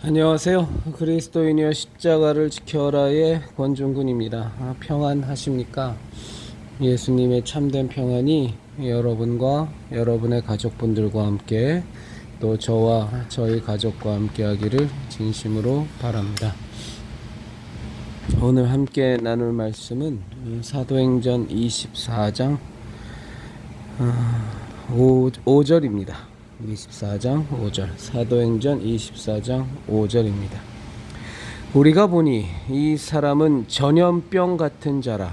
안녕하세요. 그리스도인이여 십자가를 지켜라의 권중근입니다. 평안하십니까? 예수님의 참된 평안이 여러분과 여러분의 가족분들과 함께 또 저와 저희 가족과 함께 하기를 진심으로 바랍니다. 오늘 함께 나눌 말씀은 사도행전 24장 5절입니다. 24장 5절 사도행전 24장 5절입니다. 우리가 보니 이 사람은 전염병 같은 자라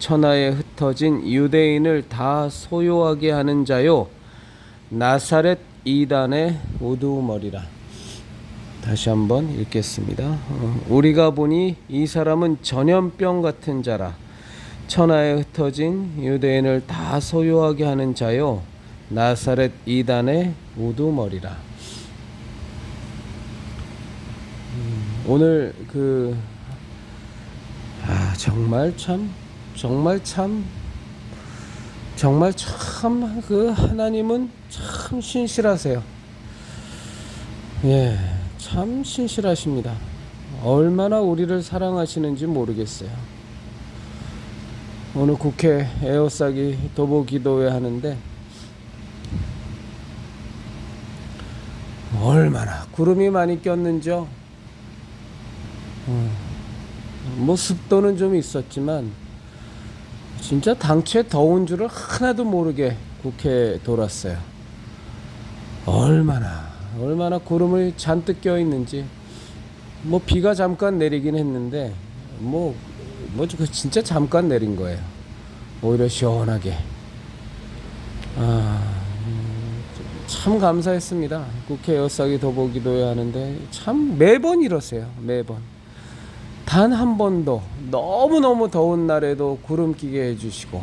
천하에 흩어진 유대인을 다 소요하게 하는 자요 나사렛 이단의 우두머리라. 다시 한번 읽겠습니다. 우리가 보니 이 사람은 전염병 같은 자라 천하에 흩어진 유대인을 다 소요하게 하는 자요 나사렛 이단의 우두머리라. 오늘 정말 참 하나님은 참 신실하세요. 예, 참 신실하십니다. 얼마나 우리를 사랑하시는지 모르겠어요. 오늘 국회 에어싸기 도보 기도회 하는데 얼마나 구름이 많이 꼈는지요. 뭐 습도는 좀 있었지만 진짜 당초에 더운 줄을 하나도 모르게 국회에 돌았어요. 얼마나 구름이 잔뜩 껴 있는지. 뭐 비가 잠깐 내리긴 했는데 진짜 잠깐 내린 거예요. 오히려 시원하게. 참 감사했습니다. 국회 에어싸기 도보기도회 하는데 참 매번 이러세요. 매번. 단 한 번도 너무너무 더운 날에도 구름 끼게 해주시고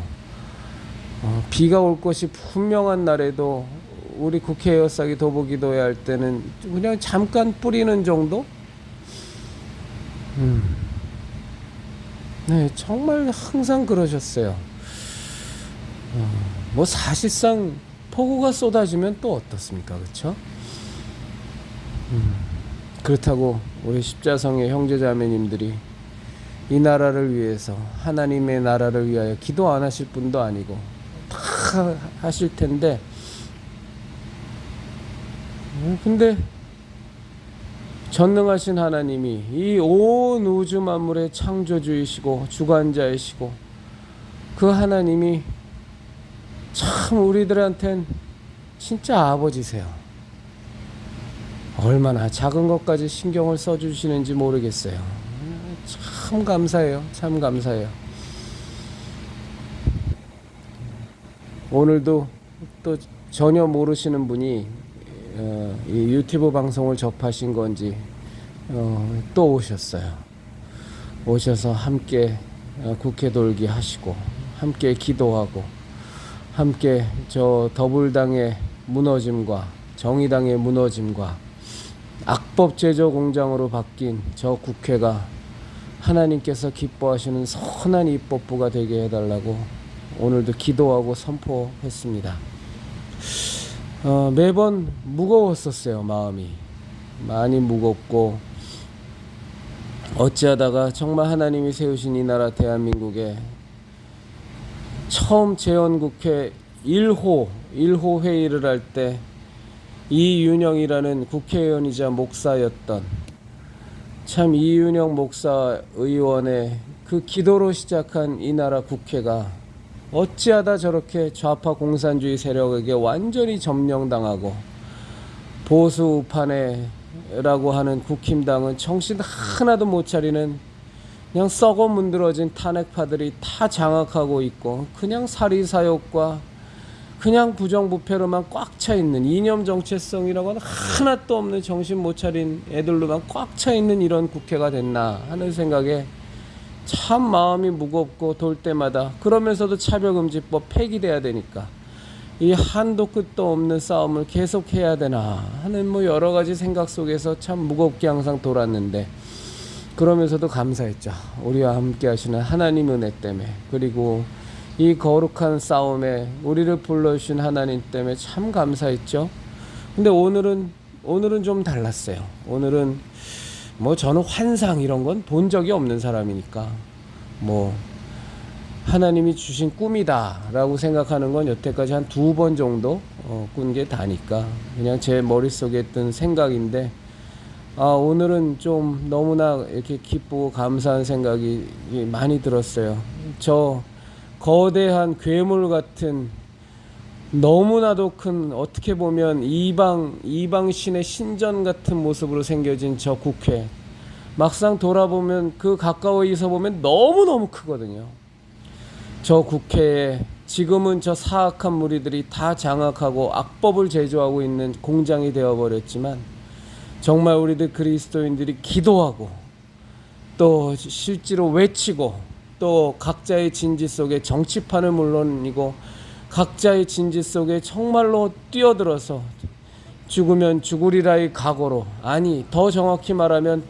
비가 올 것이 분명한 날에도 우리 국회 에어싸기 도보기도회 할 때는 그냥 잠깐 뿌리는 정도? 네, 정말 항상 그러셨어요. 뭐 사실상 폭우가 쏟아지면 또 어떻습니까? 그렇죠? 그렇다고 우리 십자성의 형제자매님들이 이 나라를 위해서 하나님의 나라를 위하여 기도 안 하실 분도 아니고 다 하실 텐데 근데 전능하신 하나님이 이 온 우주 만물의 창조주이시고 주관자이시고 그 하나님이 참 우리들한텐 진짜 아버지세요. 얼마나 작은 것까지 신경을 써주시는지 모르겠어요. 참 감사해요. 참 감사해요. 오늘도 또 전혀 모르시는 분이 이 유튜브 방송을 접하신 건지 또 오셨어요. 오셔서 함께 국회 돌기 하시고 함께 기도하고 함께 저 더불당의 무너짐과 정의당의 무너짐과 악법 제조 공장으로 바뀐 저 국회가 하나님께서 기뻐하시는 선한 입법부가 되게 해달라고 오늘도 기도하고 선포했습니다. 매번 무거웠었어요. 마음이 많이 무겁고 어찌하다가 정말 하나님이 세우신 이 나라 대한민국에 처음 재헌국회 1호 회의를 할 때 이윤영이라는 국회의원이자 목사였던 참 이윤영 목사 의원의 그 기도로 시작한 이 나라 국회가 어찌하다 저렇게 좌파 공산주의 세력에게 완전히 점령당하고 보수 우파네라고 하는 국힘당은 정신 하나도 못 차리는 그냥 썩어 문드러진 탄핵파들이 다 장악하고 있고 그냥 사리사욕과 그냥 부정부패로만 꽉 차 있는 이념 정체성이라고는 하나도 없는 정신 못 차린 애들로만 꽉 차 있는 이런 국회가 됐나 하는 생각에 참 마음이 무겁고 돌 때마다 그러면서도 차별금지법 폐기돼야 되니까 이 한도 끝도 없는 싸움을 계속해야 되나 하는 뭐 여러 가지 생각 속에서 참 무겁게 항상 돌았는데 그러면서도 감사했죠. 우리와 함께 하시는 하나님 은혜 때문에 그리고 이 거룩한 싸움에 우리를 불러주신 하나님 때문에 참 감사했죠. 근데 오늘은 오늘은 좀 달랐어요. 오늘은 뭐 저는 환상 이런 건 본 적이 없는 사람이니까 뭐 하나님이 주신 꿈이다라고 생각하는 건 여태까지 한 2번 정도 꾼 게 다니까 그냥 제 머릿속에 있던 생각인데, 오늘은 좀 너무나 이렇게 기쁘고 감사한 생각이 많이 들었어요. 저 거대한 괴물 같은 너무나도 큰, 어떻게 보면 이방신의 신전 같은 모습으로 생겨진 저 국회, 막상 돌아보면 그 가까이서 보면 너무너무 크거든요. 저 국회에 지금은 저 사악한 무리들이 다 장악하고 악법을 제조하고 있는 공장이 되어버렸지만, 정말 우리들 그리스도인들이 기도하고 또 실제로 외치고 또 각자의 진지 속에 정치판을 물론이고 각자의 진지 속에 정말로 뛰어들어서 죽으면 죽으리라의 각오로, 아니 더 정확히 말하면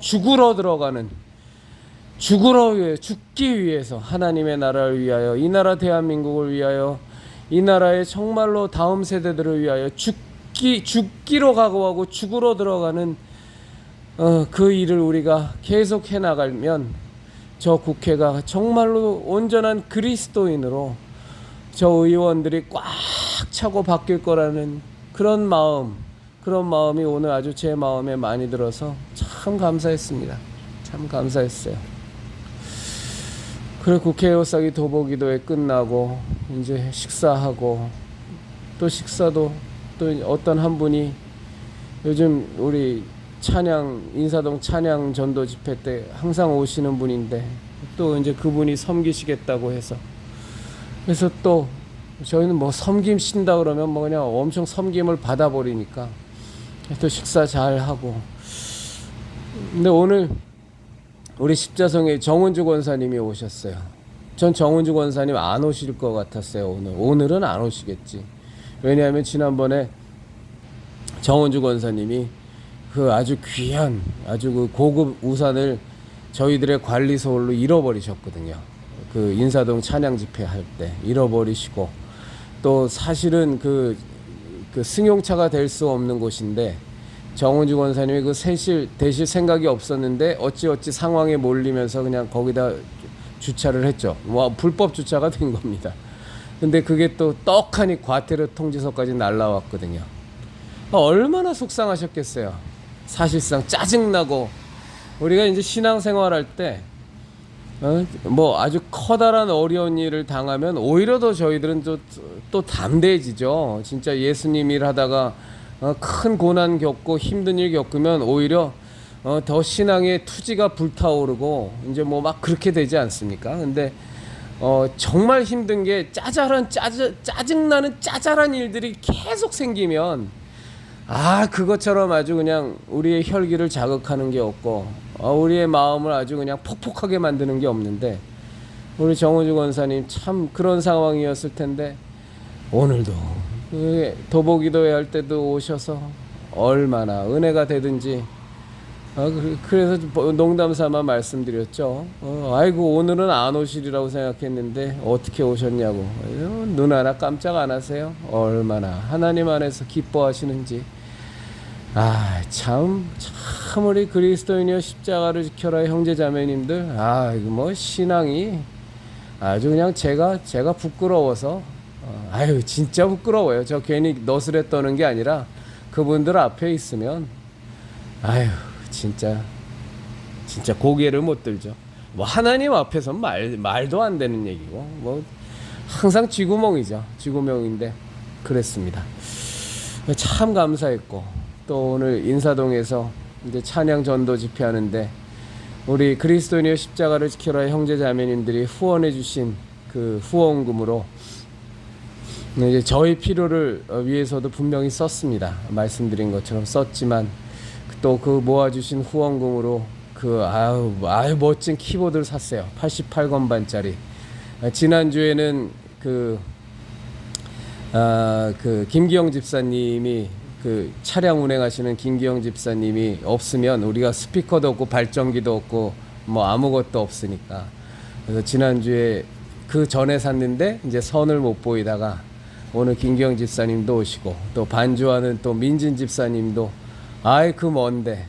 죽기 위해서 하나님의 나라를 위하여, 이 나라 대한민국을 위하여, 이 나라의 정말로 다음 세대들을 위하여 죽기로 각오하고 죽으러 들어가는 그 일을 우리가 계속 해나가면 저 국회가 정말로 온전한 그리스도인으로 저 의원들이 꽉 차고 바뀔 거라는 그런 마음이 오늘 아주 제 마음에 많이 들어서 참 감사했습니다. 참 감사했어요. 그래 국회 오싹이 도보기도회 끝나고 이제 식사하고, 또 식사도 또 어떤 한 분이 요즘 우리 인사동 찬양 전도 집회 때 항상 오시는 분인데, 또 이제 그분이 섬기시겠다고 해서, 그래서 또 저희는 뭐 섬김신다 그러면 뭐 그냥 엄청 섬김을 받아버리니까 또 식사 잘 하고. 근데 오늘 우리 십자성에 정은주 권사님이 오셨어요. 전 정은주 권사님 안 오실 것 같았어요. 오늘은 안 오시겠지. 왜냐하면 지난번에 정은주 권사님이 그 아주 귀한, 아주 그 고급 우산을 저희들의 관리 서울로 잃어버리셨거든요. 그 인사동 찬양 집회 할 때 잃어버리시고, 또 사실은 그 승용차가 될 수 없는 곳인데 정은주 권사님이 그 대실 생각이 없었는데 어찌 상황에 몰리면서 그냥 거기다 주차를 했죠. 불법 주차가 된 겁니다. 근데 그게 또 떡하니 과태료 통지서까지 날라왔거든요. 얼마나 속상하셨겠어요. 사실상 짜증나고, 우리가 이제 신앙생활할 때 뭐 아주 커다란 어려운 일을 당하면 오히려 더 저희들은 또 담대해지죠. 진짜 예수님 일 하다가 큰 고난 겪고 힘든 일 겪으면 오히려 더 신앙의 투지가 불타오르고 이제 뭐 막 그렇게 되지 않습니까? 근데 정말 힘든 게 짜증나는 짜잘한 일들이 계속 생기면 그것처럼 아주 그냥 우리의 혈기를 자극하는 게 없고 우리의 마음을 아주 그냥 폭폭하게 만드는 게 없는데, 우리 정우주 권사님 참 그런 상황이었을 텐데 오늘도 도보기도회 할 때도 오셔서 얼마나 은혜가 되든지. 그래서 농담 삼아 말씀드렸죠. 아이고 오늘은 안 오시리라고 생각했는데 어떻게 오셨냐고. 눈 하나 깜짝 안 하세요? 얼마나 하나님 안에서 기뻐하시는지. 참 우리 그리스도인이여 십자가를 지켜라 형제 자매님들. 이거 뭐 신앙이 아주 그냥 제가 부끄러워서, 진짜 부끄러워요. 저 괜히 너스레 떠는 게 아니라 그분들 앞에 있으면 진짜 고개를 못 들죠. 뭐 하나님 앞에서 말도 안 되는 얘기고, 뭐 항상 쥐구멍인데 그랬습니다. 참 감사했고, 또 오늘 인사동에서 이제 찬양 전도 집회하는데 우리 그리스도인의 십자가를 지켜라 형제 자매님들이 후원해 주신 그 후원금으로 이제 저희 필요를 위해서도 분명히 썼습니다. 말씀드린 것처럼 썼지만 또 그 모아주신 후원금으로 아유 멋진 키보드를 샀어요. 88건반짜리. 지난주에는 그 김기영 집사님이 그 차량 운행하시는 김기영 집사님이 없으면 우리가 스피커도 없고 발전기도 없고 뭐 아무것도 없으니까, 그래서 지난주에 그 전에 샀는데 이제 선을 못 보이다가 오늘 김기영 집사님도 오시고, 또 반주하는 또 민진 집사님도 아이 그 뭔데.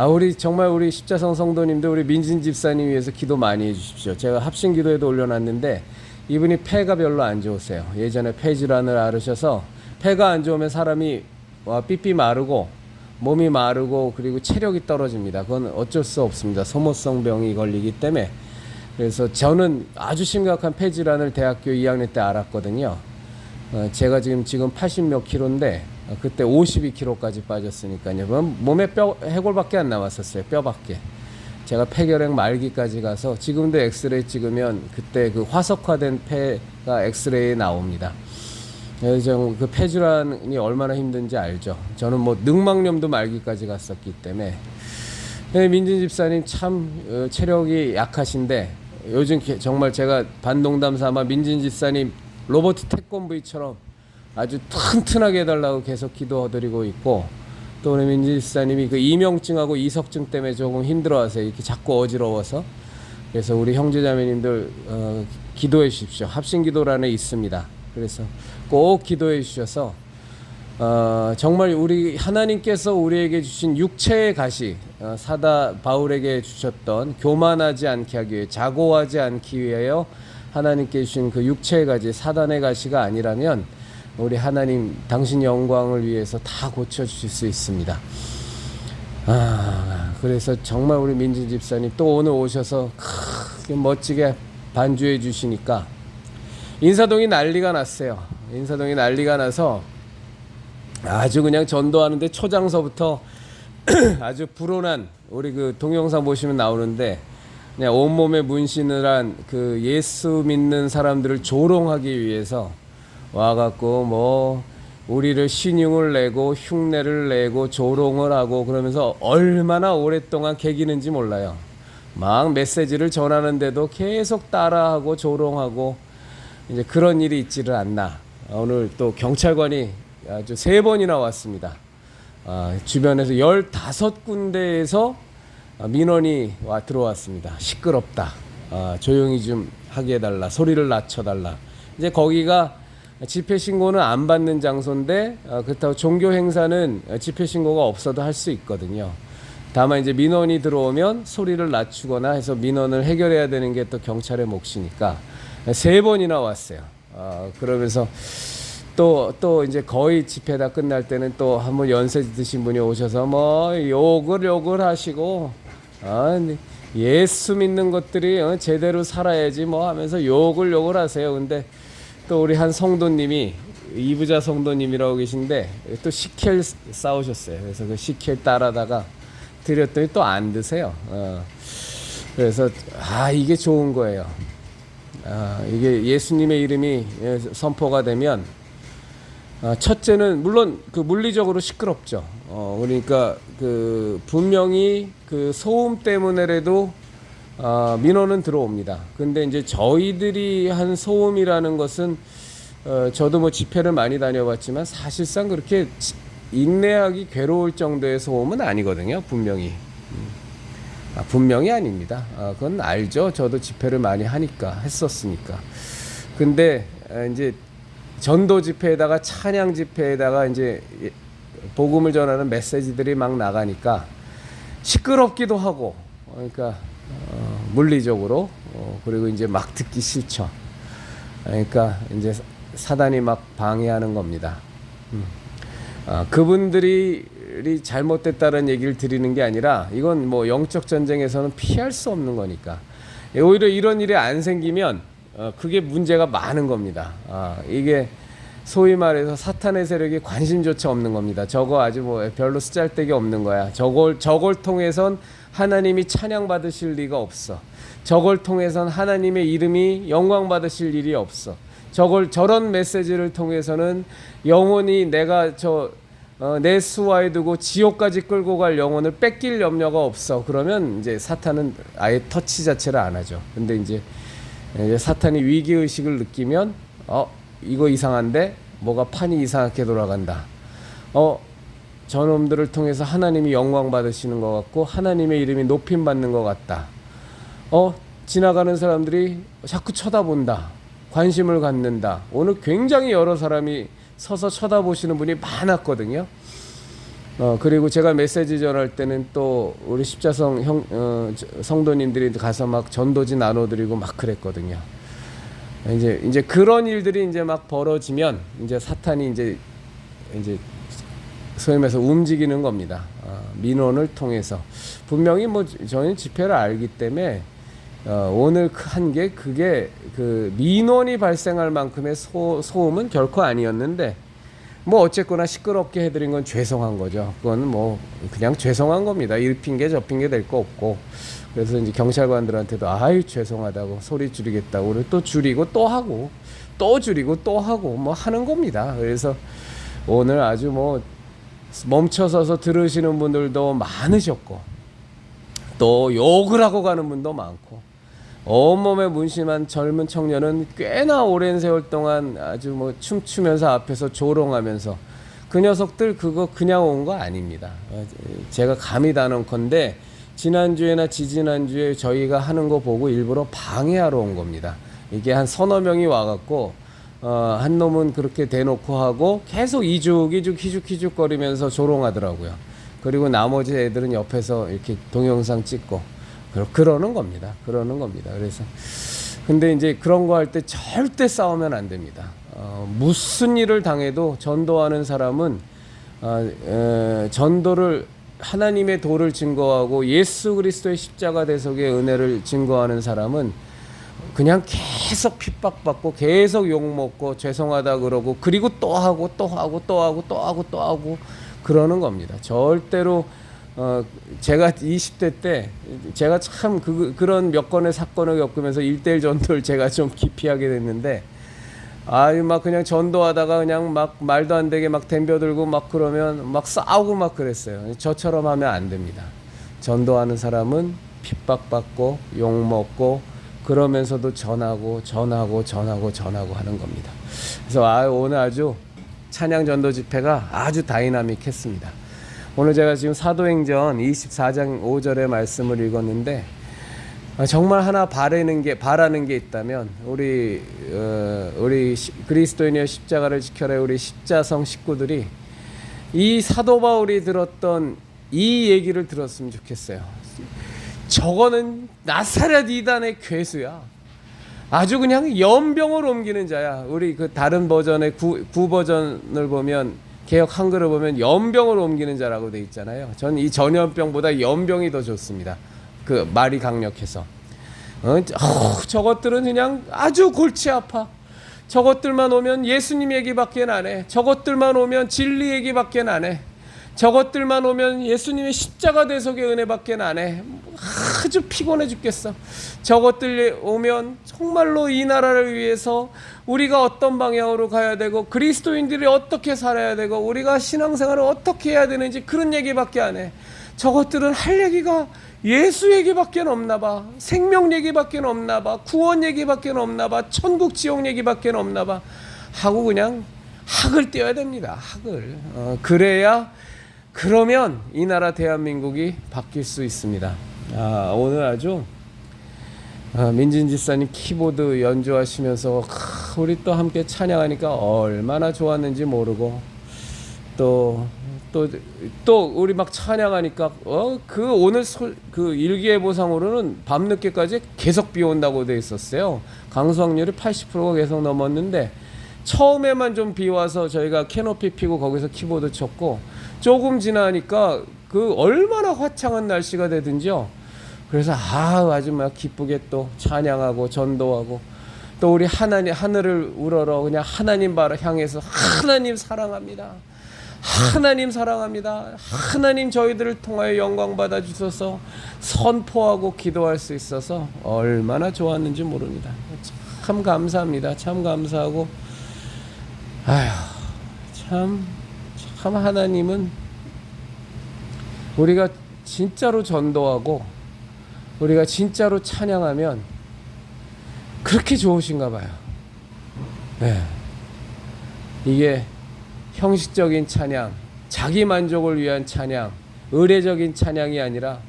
우리 정말 우리 십자성 성도님들 우리 민진 집사님 위해서 기도 많이 해주십시오. 제가 합심 기도에도 올려놨는데 이분이 폐가 별로 안 좋으세요. 예전에 폐 질환을 앓으셔서 폐가 안 좋으면 사람이 삐삐 마르고 몸이 마르고 그리고 체력이 떨어집니다. 그건 어쩔 수 없습니다. 소모성 병이 걸리기 때문에. 그래서 저는 아주 심각한 폐 질환을 대학교 2학년 때 알았거든요. 제가 지금 80몇 킬로인데 그때 52킬로까지 빠졌으니까요. 몸에 해골밖에 안 남았었어요. 뼈밖에. 제가 폐결핵 말기까지 가서 지금도 엑스레이 찍으면 그때 그 화석화된 폐가 엑스레이에 나옵니다. 그래서 그 폐질환이 얼마나 힘든지 알죠. 저는 뭐 늑막염도 말기까지 갔었기 때문에. 민진 집사님 참 체력이 약하신데 요즘 정말 제가 반농담 삼아 민진 집사님 로버트 태권브이처럼 아주 튼튼하게 해달라고 계속 기도드리고 있고, 또 우리 민지 집사님이 그 이명증하고 이석증 때문에 조금 힘들어하세요. 이렇게 자꾸 어지러워서. 그래서 우리 형제자매님들 기도해 주십시오. 합심기도란에 있습니다. 그래서 꼭 기도해 주셔서 정말 우리 하나님께서 우리에게 주신 육체의 가시, 사다 바울에게 주셨던 교만하지 않게 하기 위해, 자고하지 않기 위하여 하나님께 주신 그 육체의 가시, 사단의 가시가 아니라면 우리 하나님 당신 영광을 위해서 다 고쳐주실 수 있습니다. 그래서 정말 우리 민진 집사님 또 오늘 오셔서 크게 멋지게 반주해 주시니까 인사동이 난리가 났어요. 인사동이 난리가 나서 아주 그냥 전도하는데 초장서부터 아주 불온한, 우리 그 동영상 보시면 나오는데 그냥 온몸에 문신을 한 그 예수 믿는 사람들을 조롱하기 위해서 와갖고 뭐 우리를 신용을 내고 흉내를 내고 조롱을 하고 그러면서 얼마나 오랫동안 개기는지 몰라요. 막 메시지를 전하는데도 계속 따라하고 조롱하고 이제 그런 일이 있지를 않나. 오늘 또 경찰관이 아주 3번이나 왔습니다. 주변에서 15군데에서 민원이 들어왔습니다. 시끄럽다. 조용히 좀 하게 해달라. 소리를 낮춰달라. 이제 거기가 집회 신고는 안 받는 장소인데 그렇다고 종교 행사는 집회 신고가 없어도 할 수 있거든요. 다만 이제 민원이 들어오면 소리를 낮추거나 해서 민원을 해결해야 되는 게 또 경찰의 몫이니까 3번이나 왔어요. 그러면서 또 이제 거의 집회 다 끝날 때는 또 한번 연세 드신 분이 오셔서 뭐 욕을 하시고 예수 믿는 것들이 제대로 살아야지 뭐 하면서 욕을 하세요. 근데 또 우리 한 성도님이, 이부자 성도님이라고 계신데 또 시켈 싸우셨어요. 그래서 그 시켈 따라다가 드렸더니 또 안 드세요. 그래서 이게 좋은 거예요. 이게 예수님의 이름이 선포가 되면 첫째는 물론 그 물리적으로 시끄럽죠. 그러니까 그 분명히 그 소음 때문에라도 민원은 들어옵니다. 근데 이제 저희들이 한 소음이라는 것은 저도 뭐 집회를 많이 다녀봤지만 사실상 그렇게 인내하기 괴로울 정도의 소음은 아니거든요. 분명히. 분명히 아닙니다. 그건 알죠. 저도 집회를 많이 했었으니까. 근데 이제 전도 집회에다가 찬양 집회에다가 이제 복음을 전하는 메시지들이 막 나가니까 시끄럽기도 하고, 그러니까 물리적으로 그리고 이제 막 듣기 싫죠. 그러니까 이제 사단이 막 방해하는 겁니다. 그분들이 잘못됐다는 얘기를 드리는 게 아니라 이건 뭐 영적 전쟁에서는 피할 수 없는 거니까. 오히려 이런 일이 안 생기면 그게 문제가 많은 겁니다. 이게 소위 말해서 사탄의 세력이 관심조차 없는 겁니다. 저거 아주 뭐 별로 쓰잘데기 없는 거야. 저걸 통해선 하나님이 찬양 받으실 리가 없어. 저걸 통해선 하나님의 이름이 영광 받으실 일이 없어. 저런 메시지를 통해서는 영혼이 내가 내 수하에 두고 지옥까지 끌고 갈 영혼을 뺏길 염려가 없어. 그러면 이제 사탄은 아예 터치 자체를 안 하죠. 근데 이제 사탄이 위기의식을 느끼면 이거 이상한데 뭐가 판이 이상하게 돌아간다. 저놈들을 통해서 하나님이 영광 받으시는 것 같고 하나님의 이름이 높임 받는 것 같다. 지나가는 사람들이 자꾸 쳐다본다. 관심을 갖는다. 오늘 굉장히 여러 사람이 서서 쳐다보시는 분이 많았거든요. 그리고 제가 메시지 전할 때는 또 우리 십자성 성도님들이 가서 막 전도지 나눠드리고 막 그랬거든요. 이제 그런 일들이 이제 막 벌어지면 이제 사탄이 이제 소위 말해서 움직이는 겁니다. 민원을 통해서. 분명히 뭐 저희는 집회를 알기 때문에 오늘 한 게 그게 그 민원이 발생할 만큼의 소음은 결코 아니었는데, 뭐 어쨌거나 시끄럽게 해드린 건 죄송한 거죠. 그건 뭐 그냥 죄송한 겁니다. 이 핑계 저 핑계 될 거 없고. 그래서 이제 경찰관들한테도 아유 죄송하다고 소리 줄이겠다고 그래 또 줄이고 또 하고 또 줄이고 또 하고 뭐 하는 겁니다. 그래서 오늘 아주 뭐 멈춰서서 들으시는 분들도 많으셨고 또 욕을 하고 가는 분도 많고, 온몸에 문신한 젊은 청년은 꽤나 오랜 세월 동안 아주 뭐 춤추면서 앞에서 조롱하면서, 그 녀석들 그거 그냥 온 거 아닙니다. 제가 감히 단언컨대 지난주에나 지지난주에 저희가 하는 거 보고 일부러 방해하러 온 겁니다. 이게 한 서너 명이 와갖고 한 놈은 그렇게 대놓고 하고 계속 희죽 거리면서 조롱하더라고요. 그리고 나머지 애들은 옆에서 이렇게 동영상 찍고 그러는 겁니다. 그래서 근데 이제 그런 거 할 때 절대 싸우면 안 됩니다. 무슨 일을 당해도 전도하는 사람은 전도를 하나님의 도를 증거하고 예수 그리스도의 십자가 대속의 은혜를 증거하는 사람은 그냥 계속 핍박받고 계속 욕먹고 죄송하다 그러고 그리고 또 하고 그러는 겁니다. 절대로 제가 20대 때 제가 참 그런 몇 건의 사건을 겪으면서 1:1 전도를 제가 좀 기피하게 됐는데, 아유 막 그냥 전도하다가 그냥 막 말도 안 되게 막 덤벼들고 막 그러면 막 싸우고 막 그랬어요. 저처럼 하면 안 됩니다. 전도하는 사람은 핍박받고 욕먹고 그러면서도 전하고 하는 겁니다. 그래서 오늘 아주 찬양 전도 집회가 아주 다이나믹했습니다. 오늘 제가 지금 사도행전 24장 5절의 말씀을 읽었는데, 정말 하나 바라는 게 있다면 우리 그리스도인의 십자가를 지켜라 우리 십자성 식구들이 이 사도 바울이 들었던 이 얘기를 들었으면 좋겠어요. 저거는 나사렛 이단의 괴수야. 아주 그냥 연병을 옮기는 자야. 우리 그 다른 버전의 구버전을 보면, 개역 한글을 보면 연병을 옮기는 자라고 돼 있잖아요. 전 이 전염병보다 연병이 더 좋습니다. 그 말이 강력해서. 저것들은 그냥 아주 골치 아파. 저것들만 오면 예수님 얘기밖에 안 해. 저것들만 오면 진리 얘기밖에 안 해. 저것들만 오면 예수님의 십자가 대속의 은혜밖에 안 해. 아주 피곤해 죽겠어. 저것들 오면 정말로 이 나라를 위해서 우리가 어떤 방향으로 가야 되고 그리스도인들이 어떻게 살아야 되고 우리가 신앙생활을 어떻게 해야 되는지 그런 얘기밖에 안 해. 저것들은 할 얘기가 예수 얘기밖에 없나 봐. 생명 얘기밖에 없나 봐. 구원 얘기밖에 없나 봐. 천국 지옥 얘기밖에 없나 봐. 하고 그냥 학을 떼어야 됩니다. 학을. 그러면 이 나라 대한민국이 바뀔 수 있습니다. 오늘 아주 민진 지사님 키보드 연주하시면서 우리 또 함께 찬양하니까 얼마나 좋았는지 모르고 또 우리 막 찬양하니까 그 오늘 그 일기예보상으로는 밤늦게까지 계속 비 온다고 돼 있었어요. 강수 확률이 80%가 계속 넘었는데 처음에만 좀 비 와서 저희가 캐노피 피고 거기서 키보드 쳤고 조금 지나니까 그 얼마나 화창한 날씨가 되든지요. 그래서 아주 막 기쁘게 또 찬양하고 전도하고 또 우리 하늘을 우러러 그냥 하나님 향해서 하나님 사랑합니다. 하나님 저희들을 통하여 영광 받아 주셔서 선포하고 기도할 수 있어서 얼마나 좋았는지 모릅니다. 참 감사합니다. 참 감사하고 참 하나님은 우리가 진짜로 전도하고 우리가 진짜로 찬양하면 그렇게 좋으신가 봐요. 네. 이게 형식적인 찬양, 자기 만족을 위한 찬양, 의례적인 찬양이 아니라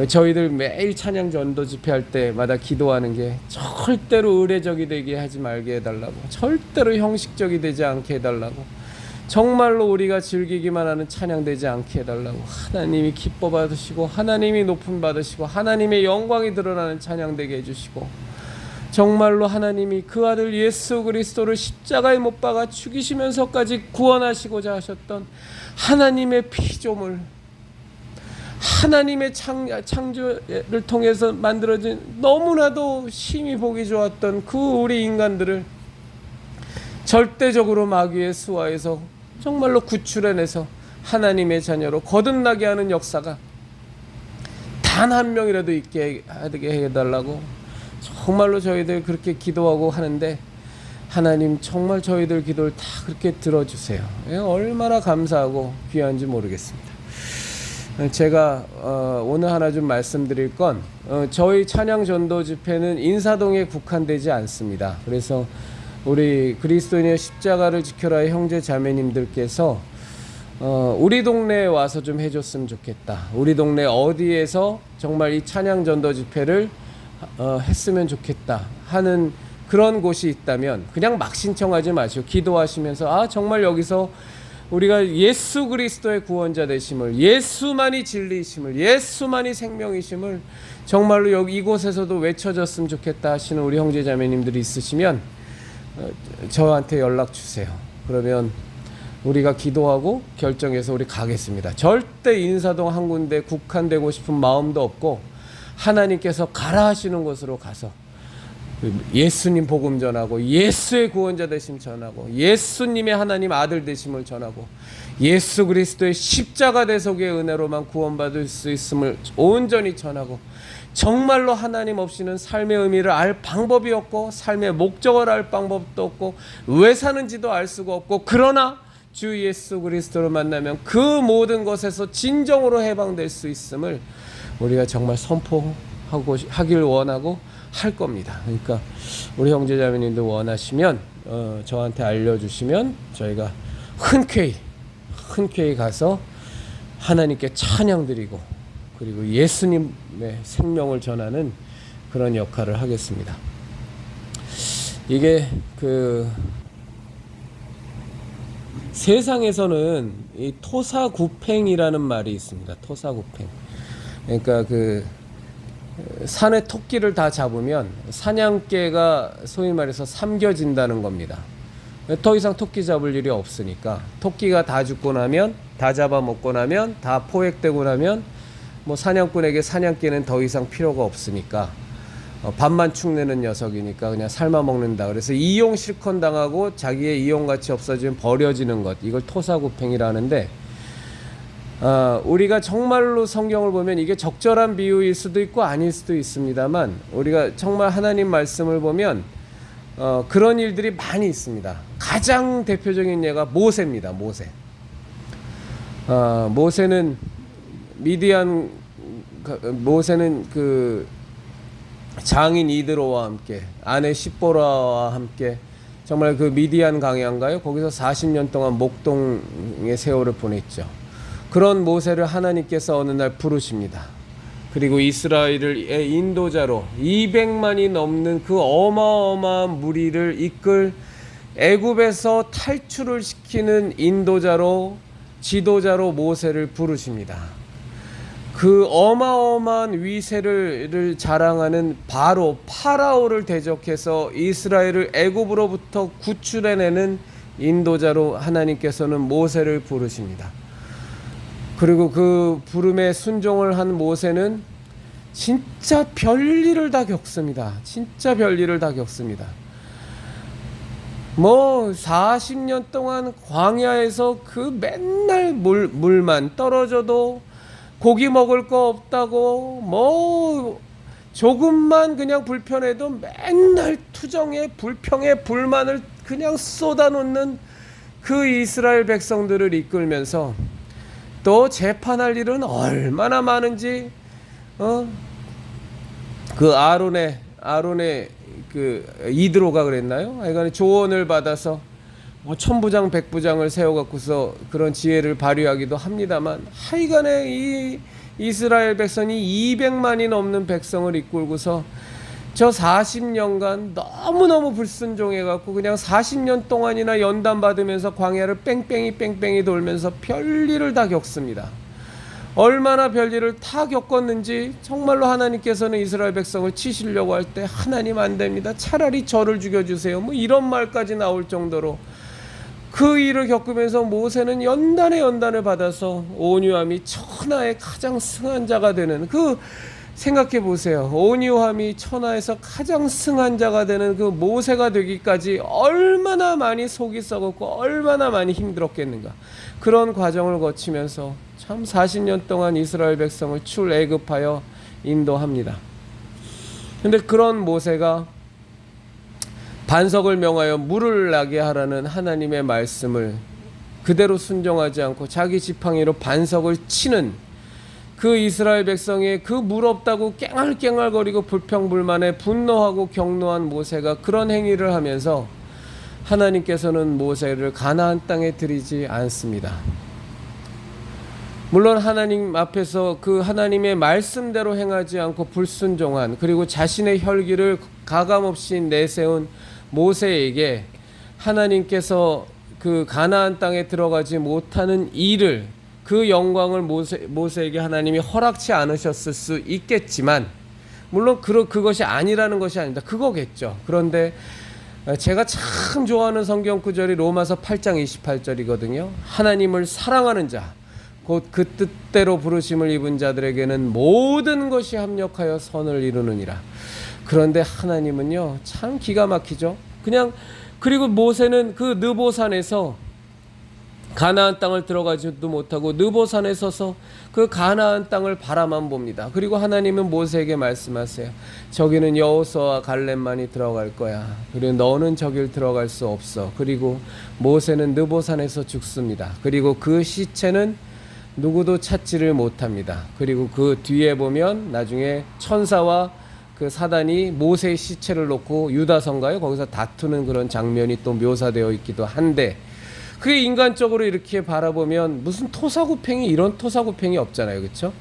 저희들 매일 찬양 전도 집회할 때마다 기도하는 게 절대로 의례적이 되게 하지 말게 해달라고, 절대로 형식적이 되지 않게 해달라고, 정말로 우리가 즐기기만 하는 찬양 되지 않게 해달라고. 하나님이 기뻐 받으시고 하나님이 높임 받으시고 하나님의 영광이 드러나는 찬양 되게 해주시고, 정말로 하나님이 그 아들 예수 그리스도를 십자가에 못 박아 죽이시면서까지 구원하시고자 하셨던 하나님의 피조물, 하나님의 창조를 통해서 만들어진 너무나도 심히 보기 좋았던 그 우리 인간들을 절대적으로 마귀의 수하에서 정말로 구출해내서 하나님의 자녀로 거듭나게 하는 역사가 단 한 명이라도 있게 하게 해달라고 정말로 저희들 그렇게 기도하고 하는데, 하나님 정말 저희들 기도를 다 그렇게 들어주세요. 얼마나 감사하고 귀한지 모르겠습니다. 제가 오늘 하나 좀 말씀드릴 건, 저희 찬양 전도 집회는 인사동에 국한되지 않습니다. 그래서 우리 그리스도인의 십자가를 지켜라의 형제 자매님들께서 우리 동네에 와서 좀 해줬으면 좋겠다, 우리 동네 어디에서 정말 이 찬양 전도 집회를 했으면 좋겠다 하는 그런 곳이 있다면 그냥 막 신청하지 마시고 기도하시면서, 정말 여기서 우리가 예수 그리스도의 구원자 되심을, 예수만이 진리이심을, 예수만이 생명이심을 정말로 여기 이곳에서도 외쳐졌으면 좋겠다 하시는 우리 형제 자매님들이 있으시면 저한테 연락 주세요. 그러면 우리가 기도하고 결정해서 우리 가겠습니다. 절대 인사동 한 군데 국한되고 싶은 마음도 없고, 하나님께서 가라 하시는 곳으로 가서 예수님 복음 전하고, 예수의 구원자 되심 전하고, 예수님의 하나님 아들 되심을 전하고, 예수 그리스도의 십자가 대속의 은혜로만 구원받을 수 있음을 온전히 전하고, 정말로 하나님 없이는 삶의 의미를 알 방법이 없고, 삶의 목적을 알 방법도 없고, 왜 사는지도 알 수가 없고, 그러나 주 예수 그리스도를 만나면 그 모든 것에서 진정으로 해방될 수 있음을 우리가 정말 하길 원하고 할 겁니다. 그러니까 우리 형제자매님들 원하시면 저한테 알려주시면 저희가 흔쾌히 가서 하나님께 찬양드리고, 그리고 예수님의 생명을 전하는 그런 역할을 하겠습니다. 이게 세상에서는 이 토사구팽이라는 말이 있습니다. 토사구팽. 그러니까 산의 토끼를 다 잡으면 사냥개가 소위 말해서 삼겨진다는 겁니다. 더 이상 토끼 잡을 일이 없으니까, 토끼가 다 죽고 나면, 다 잡아먹고 나면, 다 포획되고 나면 뭐 사냥꾼에게 사냥개는 더 이상 필요가 없으니까, 밥만 축내는 녀석이니까 그냥 삶아 먹는다. 그래서 이용 실컷 당하고 자기의 이용가치 없어지면 버려지는 것, 이걸 토사구팽이라는데, 우리가 정말로 성경을 보면 이게 적절한 비유일 수도 있고 아닐 수도 있습니다만, 우리가 정말 하나님 말씀을 보면 그런 일들이 많이 있습니다. 가장 대표적인 예가 모세입니다. 모세는 그 장인 이드로와 함께, 아내 십보라와 함께 정말 그 미디안 강야인가요? 거기서 40년 동안 목동의 세월을 보냈죠. 그런 모세를 하나님께서 어느 날 부르십니다. 그리고 이스라엘을 인도자로 200만이 넘는 그 어마어마한 무리를 이끌 애굽에서 탈출을 시키는 인도자로, 지도자로 모세를 부르십니다. 그 어마어마한 위세를 자랑하는 파라오를 대적해서 이스라엘을 애굽으로부터 구출해내는 인도자로 하나님께서는 모세를 부르십니다. 그리고 그 부름에 순종을 한 모세는 진짜 별일을 다 겪습니다. 뭐 40년 동안 광야에서 그 맨날 물만 떨어져도 고기 먹을 거 없다고, 뭐 조금만 그냥 불편해도 맨날 투정에 불평에 불만을 그냥 쏟아놓는 그 이스라엘 백성들을 이끌면서, 또 재판할 일은 얼마나 많은지, 그 아론의 그 이드로가 그랬나요? 하여간 조언을 받아서 천부장 백부장을 세워갖고서 그런 지혜를 발휘하기도 합니다만, 하여간에 이 이스라엘 백성이 200만이 넘는 백성을 이끌고서 저 40년간 너무너무 불순종해갖고 그냥 40년 동안이나 연단 받으면서 광야를 뺑뺑이 돌면서 별일을 다 겪습니다. 얼마나 별일을 다 겪었는지 정말로 하나님께서는 이스라엘 백성을 치시려고 할 때 하나님 안 됩니다. 차라리 저를 죽여주세요. 뭐 이런 말까지 나올 정도로 그 일을 겪으면서 모세는 연단을 받아서 온유함이 천하의 가장 승한 자가 되는 그 생각해 보세요. 온유함이 천하에서 가장 승한 자가 되는 그 모세가 되기까지 얼마나 많이 속이 썩었고 얼마나 많이 힘들었겠는가. 그런 과정을 거치면서 참 40년 동안 이스라엘 백성을 출애굽하여 인도합니다. 근데 그런 모세가 반석을 명하여 물을 나게 하라는 하나님의 말씀을 그대로 순종하지 않고 자기 지팡이로 반석을 치는 그 이스라엘 백성의 그 물 없다고 깽알깽알거리고 불평불만에 분노하고 격노한 모세가 그런 행위를 하면서 하나님께서는 모세를 가나안 땅에 들이지 않습니다. 물론 하나님 앞에서 그 하나님의 말씀대로 행하지 않고 불순종한, 그리고 자신의 혈기를 가감없이 내세운 모세에게 하나님께서 그 가나안 땅에 들어가지 못하는 일을, 그 영광을 모세에게 하나님이 허락치 않으셨을 수 있겠지만, 물론 그것이 아니라는 것이 아닙니다. 그거겠죠. 그런데 제가 참 좋아하는 성경 구절이 로마서 8장 28절이거든요. 하나님을 사랑하는 자, 곧 그 뜻대로 부르심을 입은 자들에게는 모든 것이 합력하여 선을 이루느니라. 그런데 하나님은요, 참 기가 막히죠. 그리고 모세는 그 느보산에서 가나안 땅을 들어가지도 못하고 느보산에 서서 그 가나안 땅을 바라만 봅니다. 그리고 하나님은 모세에게 말씀하세요. 저기는 여호수아와 갈렙만이 들어갈 거야. 그리고 너는 저길 들어갈 수 없어. 그리고 모세는 느보산에서 죽습니다. 그리고 그 시체는 누구도 찾지를 못합니다. 그리고 그 뒤에 보면 나중에 천사와 그 사단이 모세의 시체를 놓고 유다성가요? 거기서 다투는 그런 장면이 또 묘사되어 있기도 한데, 그게 인간적으로 이렇게 바라보면 무슨 토사구팽이, 이런 토사구팽이 없잖아요. 그렇죠?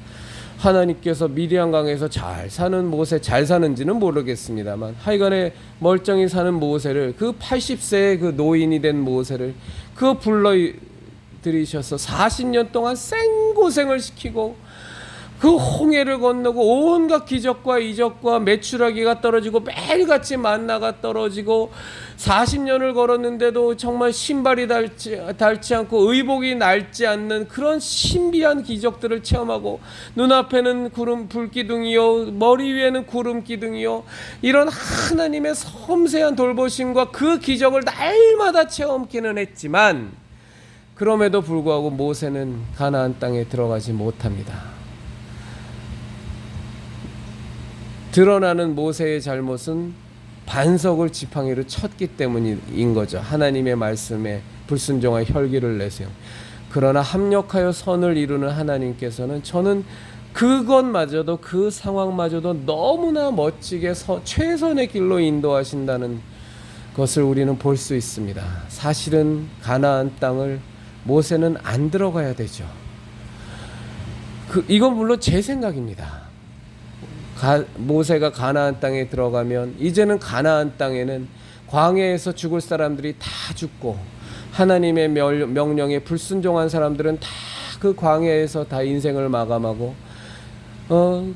하나님께서 미디안강에서 잘 사는 모세, 잘 사는지는 모르겠습니다만 하여간에 멀쩡히 사는 모세를, 그 80세의 그 노인이 된 모세를 그 불러 들이셔서 40년 동안 생고생을 시키고 그 홍해를 건너고 온갖 기적과 이적과 메추라기가 떨어지고 매일같이 만나가 떨어지고 40년을 걸었는데도 정말 신발이 닳지 않고 의복이 낡지 않는 그런 신비한 기적들을 체험하고, 눈앞에는 불기둥이요 머리 위에는 구름기둥이요, 이런 하나님의 섬세한 돌보심과 그 기적을 날마다 체험키는 했지만, 그럼에도 불구하고 모세는 가나안 땅에 들어가지 못합니다. 드러나는 모세의 잘못은 반석을 지팡이로 쳤기 때문인 거죠. 하나님의 말씀에 불순종한 혈기를 내세요. 그러나 합력하여 선을 이루는 하나님께서는, 저는 그것마저도, 그 상황마저도 너무나 멋지게 최선의 길로 인도하신다는 것을 우리는 볼 수 있습니다. 사실은 가나안 땅을 모세는 안 들어가야 되죠. 이건 물론 제 생각입니다. 모세가 가나안 땅에 들어가면 이제는 가나안 땅에는 광야에서 죽을 사람들이 다 죽고, 하나님의 명령에 불순종한 사람들은 다 그 광야에서 다 인생을 마감하고,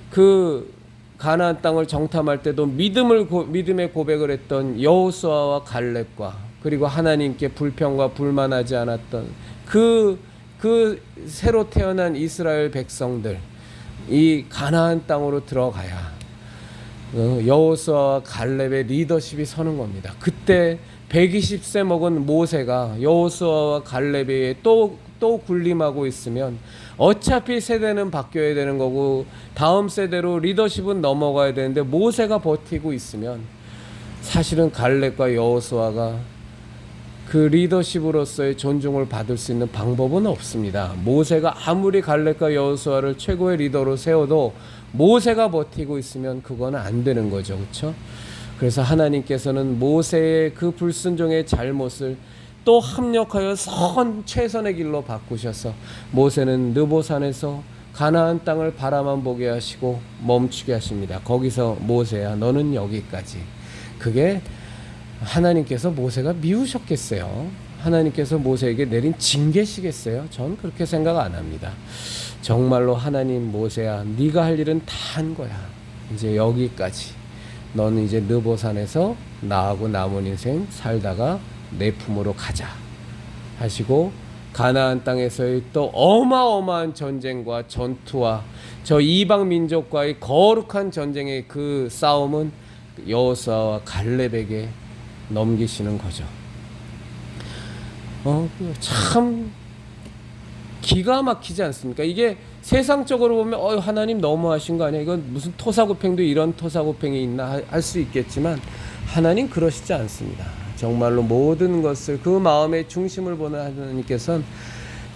그 가나안 땅을 정탐할 때도 믿음의 고백을 했던 여호수아와 갈렙과, 그리고 하나님께 불평과 불만하지 않았던 그 새로 태어난 이스라엘 백성들, 이 가나안 땅으로 들어가야 여호수아와 갈렙의 리더십이 서는 겁니다. 그때 120세 먹은 모세가 여호수아와 갈렙에 또 군림하고 있으면 어차피 세대는 바뀌어야 되는 거고 다음 세대로 리더십은 넘어가야 되는데, 모세가 버티고 있으면 사실은 갈렙과 여호수아가 그 리더십으로서의 존중을 받을 수 있는 방법은 없습니다. 모세가 아무리 갈렙과 여호수아를 최고의 리더로 세워도 모세가 버티고 있으면 그건 안 되는 거죠. 그렇죠? 그래서 하나님께서는 모세의 그 불순종의 잘못을 또 합력하여 최선의 길로 바꾸셔서 모세는 느보산에서 가나안 땅을 바라만 보게 하시고 멈추게 하십니다. 거기서 모세야 너는 여기까지. 그게 하나님께서 모세가 미우셨겠어요? 하나님께서 모세에게 내린 징계시겠어요? 전 그렇게 생각 안 합니다. 정말로 하나님 모세야 네가 할 일은 다 한 거야. 이제 여기까지. 너는 이제 느보산에서 나하고 남은 인생 살다가 내 품으로 가자 하시고 가나안 땅에서의 또 어마어마한 전쟁과 전투와 저 이방 민족과의 거룩한 전쟁의 그 싸움은 여호수아와 갈렙에게 넘기시는 거죠. 참 기가 막히지 않습니까? 이게 세상적으로 보면 하나님 너무하신 거 아니야? 이건 무슨 토사구팽도 이런 토사구팽이 있나 할 수 있겠지만 하나님 그러시지 않습니다. 정말로 모든 것을 그 마음의 중심을 보는 하나님께서는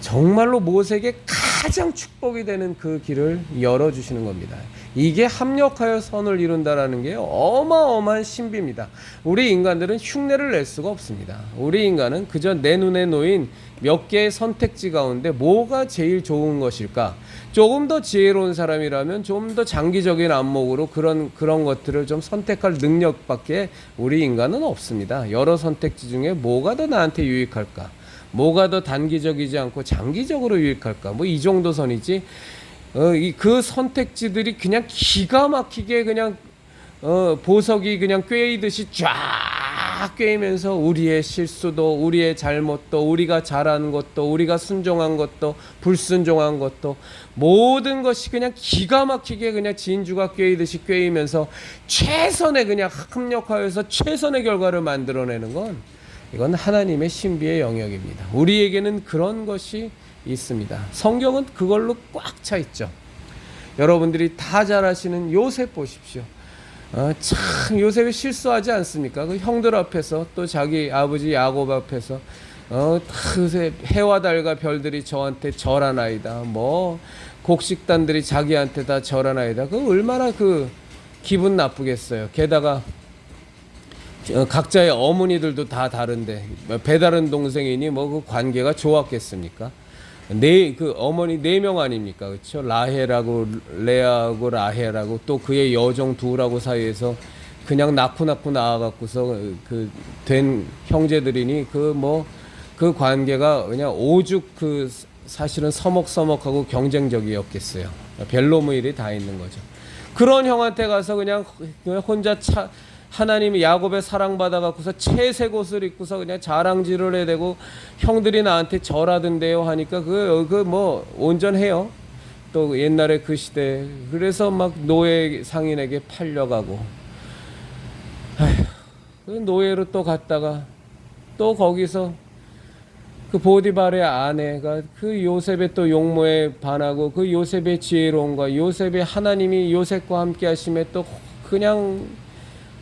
정말로 모세에게 가장 축복이 되는 그 길을 열어주시는 겁니다. 이게 합력하여 선을 이룬다라는 게 어마어마한 신비입니다. 우리 인간들은 흉내를 낼 수가 없습니다. 우리 인간은 그저 내 눈에 놓인 몇 개의 선택지 가운데 뭐가 제일 좋은 것일까? 조금 더 지혜로운 사람이라면 좀 더 장기적인 안목으로 그런 것들을 좀 선택할 능력밖에 우리 인간은 없습니다. 여러 선택지 중에 뭐가 더 나한테 유익할까? 뭐가 더 단기적이지 않고 장기적으로 유익할까? 뭐 이 정도 선이지. 그 선택지들이 그냥 기가 막히게 그냥 보석이 그냥 꿰이듯이 쫙 꿰이면서 우리의 실수도 우리의 잘못도 우리가 잘한 것도 우리가 순종한 것도 불순종한 것도 모든 것이 그냥 기가 막히게 그냥 진주가 꿰이듯이 꿰이면서 최선의 그냥 합력하여서 최선의 결과를 만들어내는 건 이건 하나님의 신비의 영역입니다. 우리에게는 그런 것이 있습니다. 성경은 그걸로 꽉 차 있죠. 여러분들이 다 잘 아시는 요셉 보십시오. 참 요셉이 실수하지 않습니까? 그 형들 앞에서 또 자기 아버지 야곱 앞에서 해와 달과 별들이 저한테 절하나이다. 뭐 곡식단들이 자기한테 다 절하나이다. 그 얼마나 그 기분 나쁘겠어요. 게다가 각자의 어머니들도 다 다른데 배다른 동생이니 뭐 그 관계가 좋았겠습니까? 그 어머니 4명 아닙니까? 그렇죠? 라헬하고 레아하고 라헬하고 또 그의 여종 둘하고 사이에서 그냥 낳고 나와갖고서 그 된 형제들이니 그 관계가 그냥 오죽 그 사실은 서먹서먹하고 경쟁적이었겠어요. 별놈의 일이 다 있는 거죠. 그런 형한테 가서 그냥 혼자 하나님이 야곱의 사랑받아갖고서 채색 옷을 입고서 그냥 자랑질을 해대고 형들이 나한테 절하던데요 하니까 뭐 온전해요. 또 옛날에 그 시대 그래서 막 노예 상인에게 팔려가고 그 노예로 또 갔다가 또 거기서 그 보디발의 아내가 그 요셉의 또 용모에 반하고 그 요셉의 지혜로움과 요셉의 하나님이 요셉과 함께 하심에 또 그냥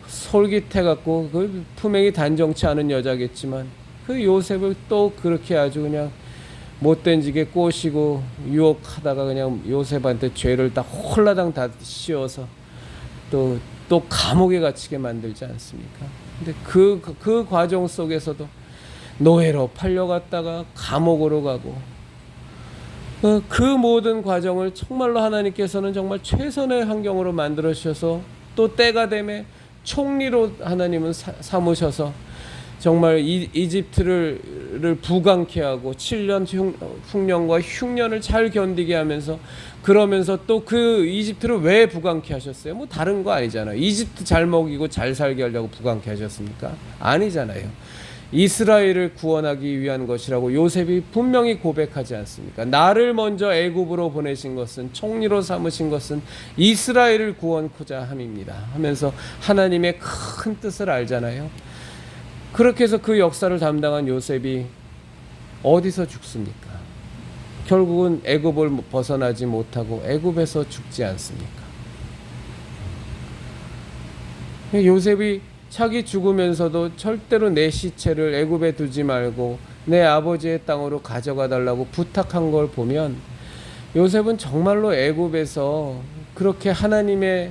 솔깃해갖고 그 품행이 단정치 않은 여자겠지만 그 요셉을 또 그렇게 아주 그냥 못된지게 꼬시고 유혹하다가 그냥 요셉한테 죄를 다 홀라당 다 씌워서 또 감옥에 갇히게 만들지 않습니까? 근데 그 과정 속에서도 노예로 팔려갔다가 감옥으로 가고 그 모든 과정을 정말로 하나님께서는 정말 최선의 환경으로 만들어 주셔서 또 때가 되면 총리로 하나님은 삼으셔서 정말 이집트를 부강케 하고 7년 흉년과 흉년을 잘 견디게 하면서 그러면서 또 그 이집트를 왜 부강케 하셨어요? 뭐 다른 거 아니잖아요. 이집트 잘 먹이고 잘 살게 하려고 부강케 하셨습니까? 아니잖아요. 이스라엘을 구원하기 위한 것이라고 요셉이 분명히 고백하지 않습니까? 나를 먼저 애굽으로 보내신 것은 총리로 삼으신 것은 이스라엘을 구원코자 함입니다 하면서 하나님의 큰 뜻을 알잖아요. 그렇게 해서 그 역사를 담당한 요셉이 어디서 죽습니까? 결국은 애굽을 벗어나지 못하고 애굽에서 죽지 않습니까? 요셉이 자기 죽으면서도 절대로 내 시체를 애굽에 두지 말고 내 아버지의 땅으로 가져가 달라고 부탁한 걸 보면 요셉은 정말로 애굽에서 그렇게 하나님의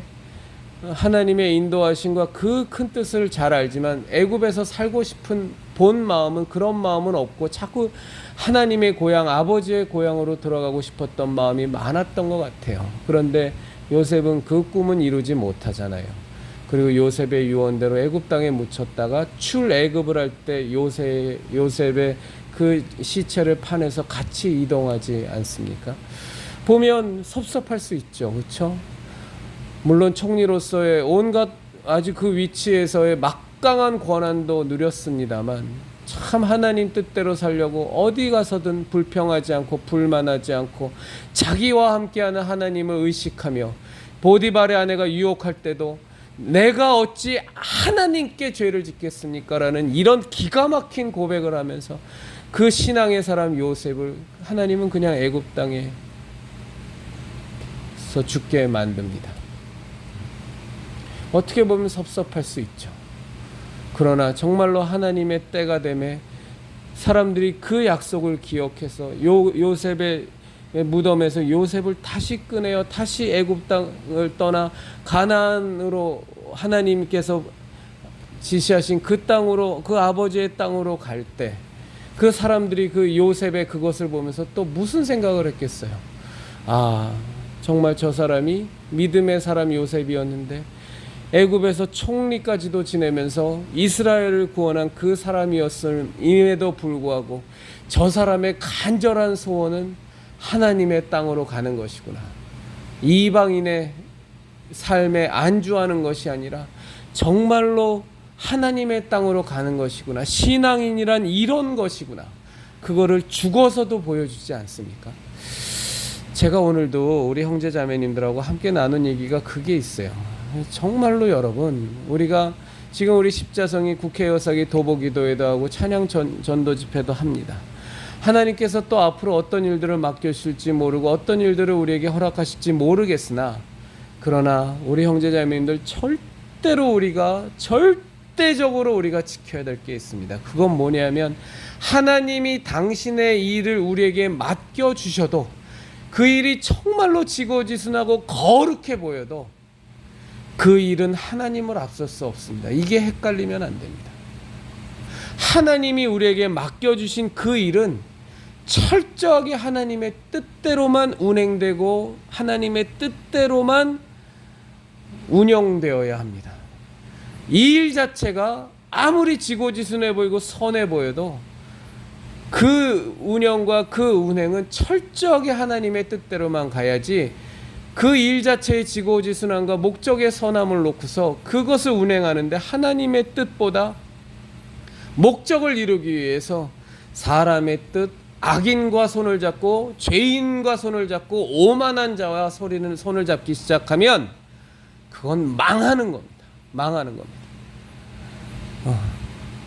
하나님의 인도하심과 그 큰 뜻을 잘 알지만 애굽에서 살고 싶은 본 마음은 그런 마음은 없고 자꾸 하나님의 고향, 아버지의 고향으로 들어가고 싶었던 마음이 많았던 것 같아요. 그런데 요셉은 그 꿈은 이루지 못하잖아요. 그리고 요셉의 유언대로 애굽 땅에 묻혔다가 출애굽을 할 때 요셉의 그 시체를 파내서 같이 이동하지 않습니까? 보면 섭섭할 수 있죠. 그렇죠? 물론 총리로서의 온갖 아주 그 위치에서의 막강한 권한도 누렸습니다만 참 하나님 뜻대로 살려고 어디 가서든 불평하지 않고 불만하지 않고 자기와 함께하는 하나님을 의식하며 보디발의 아내가 유혹할 때도 내가 어찌 하나님께 죄를 짓겠습니까? 라는 이런 기가 막힌 고백을 하면서 그 신앙의 사람 요셉을 하나님은 그냥 애굽 땅에서 죽게 만듭니다. 어떻게 보면 섭섭할 수 있죠. 그러나 정말로 하나님의 때가 되매 사람들이 그 약속을 기억해서 요셉의 무덤에서 요셉을 다시 꺼내어 다시 애굽 땅을 떠나 가나안으로 하나님께서 지시하신 그 땅으로, 그 아버지의 땅으로 갈 때 그 사람들이 그 요셉의 그것을 보면서 또 무슨 생각을 했겠어요? 아, 정말 저 사람이 믿음의 사람 요셉이었는데 애굽에서 총리까지도 지내면서 이스라엘을 구원한 그 사람이었음에도 불구하고 저 사람의 간절한 소원은 하나님의 땅으로 가는 것이구나. 이방인의 삶에 안주하는 것이 아니라 정말로 하나님의 땅으로 가는 것이구나. 신앙인이란 이런 것이구나. 그거를 죽어서도 보여주지 않습니까? 제가 오늘도 우리 형제 자매님들하고 함께 나눈 얘기가 그게 있어요. 정말로 여러분, 우리가 지금 우리 십자성이 국회 여사기 도보기도회도 하고 찬양 전도 집회도 합니다. 하나님께서 또 앞으로 어떤 일들을 맡겨주실지 모르고 어떤 일들을 우리에게 허락하실지 모르겠으나 그러나 우리 형제자매님들 절대적으로 우리가 지켜야 될 게 있습니다. 그건 뭐냐면 하나님이 당신의 일을 우리에게 맡겨주셔도 그 일이 정말로 지고지순하고 거룩해 보여도 그 일은 하나님을 앞설 수 없습니다. 이게 헷갈리면 안 됩니다. 하나님이 우리에게 맡겨주신 그 일은 철저하게 하나님의 뜻대로만 운행되고 하나님의 뜻대로만 운영되어야 합니다. 이 일 자체가 아무리 지고지순해 보이고 선해 보여도 그 운영과 그 운행은 철저하게 하나님의 뜻대로만 가야지 그 일 자체의 지고지순함과 목적의 선함을 놓고서 그것을 운행하는데 하나님의 뜻보다 목적을 이루기 위해서 사람의 뜻, 악인과 손을 잡고 죄인과 손을 잡고 오만한 자와 손을 잡기 시작하면 그건 망하는 겁니다. 망하는 겁니다.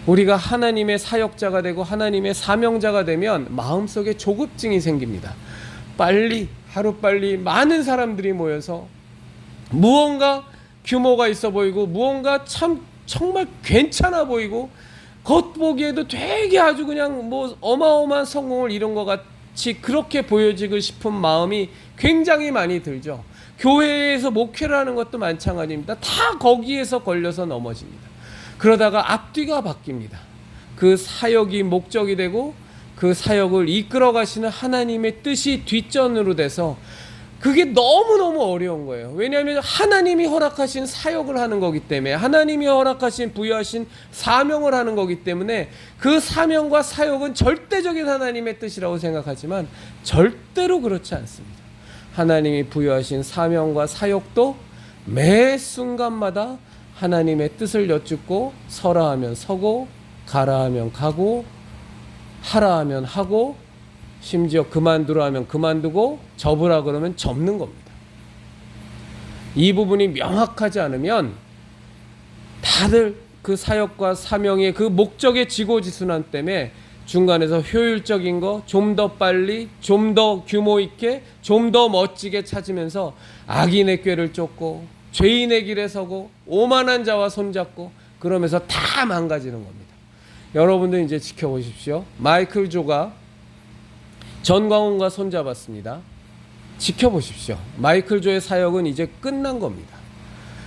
우리가 하나님의 사역자가 되고 하나님의 사명자가 되면 마음속에 조급증이 생깁니다. 하루빨리 많은 사람들이 모여서 무언가 규모가 있어 보이고 무언가 정말 괜찮아 보이고 겉보기에도 되게 아주 그냥 뭐 어마어마한 성공을 이룬 것 같이 그렇게 보여지고 싶은 마음이 굉장히 많이 들죠. 교회에서 목회를 하는 것도 마찬가지입니다. 다 거기에서 걸려서 넘어집니다. 그러다가 앞뒤가 바뀝니다. 그 사역이 목적이 되고 그 사역을 이끌어 가시는 하나님의 뜻이 뒷전으로 돼서 그게 너무너무 어려운 거예요. 왜냐하면 하나님이 허락하신 사역을 하는 거기 때문에 하나님이 허락하신 부여하신 사명을 하는 거기 때문에 그 사명과 사역은 절대적인 하나님의 뜻이라고 생각하지만 절대로 그렇지 않습니다. 하나님이 부여하신 사명과 사역도 매 순간마다 하나님의 뜻을 여쭙고 서라 하면 서고 가라 하면 가고 하라 하면 하고 심지어 그만두라 하면 그만두고 접으라 그러면 접는 겁니다. 이 부분이 명확하지 않으면 다들 그 사역과 사명의 그 목적의 지고지순함 때문에 중간에서 효율적인 거 좀 더 빨리 좀 더 규모 있게 좀 더 멋지게 찾으면서 악인의 꾀를 쫓고 죄인의 길에 서고 오만한 자와 손잡고 그러면서 다 망가지는 겁니다. 여러분들 이제 지켜보십시오. 마이클 조가 전광훈과 손잡았습니다. 지켜보십시오. 마이클 조의 사역은 이제 끝난 겁니다.